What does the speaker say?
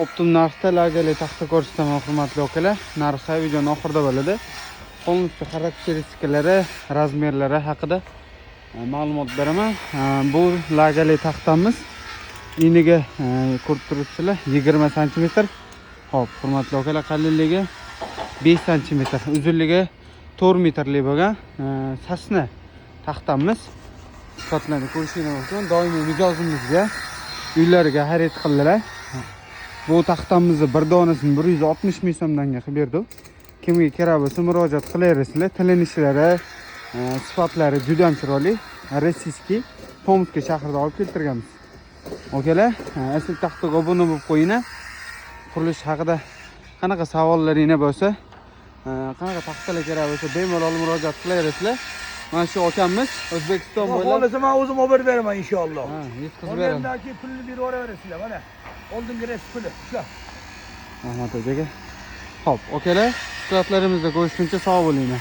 Optim narxda lagali taxta ko'rsataman hurmatli akalar. Narxi videoning oxirida bo'ladi. Qolgan xarakteristikalari, razmerlari haqida ma'lumot beraman. Bu lagali taxtamiz. Eniga ko'rib turibsizlar 20 sm. Xo'p, hurmatli akalar, qalinligi 5 sm, uzunligi 4 metrlik bo'lgan sasna taxtamiz. Sifatlarni ko'rishingiz mumkin. Doimiy mijozimizga uylariga xarid qildilar. Bu taxtamizni bir donasini 160 ming so'mdan qilib berdik. Kimga kerak bo'lsa murojaat qilaverasizlar. Tilinishlari, sifatlari juda ham chiroyli. Rossiyskiy Tomsk shahrida olib keltirganmiz. Okalar, asl taxtaga obuna bo'lib qo'yinglar. Qurilish haqida qanaqa savollaringiz bo'lsa, qanaqa taxtalar kerak bo'lsa bemalol murojaat qilaverasizlar. Mana shu akamiz O'zbekiston bo'ylab. Xohlasa men o'zim olib beraman inshaalloh. Yetkazib beraman. Oldingi pulni berib yuboraverasizlar, mana. Oldingi puli, shu. Rahmat akaga. Xo'p, akalar, suratlarimizda ko'rishguncha sog' bo'linglar.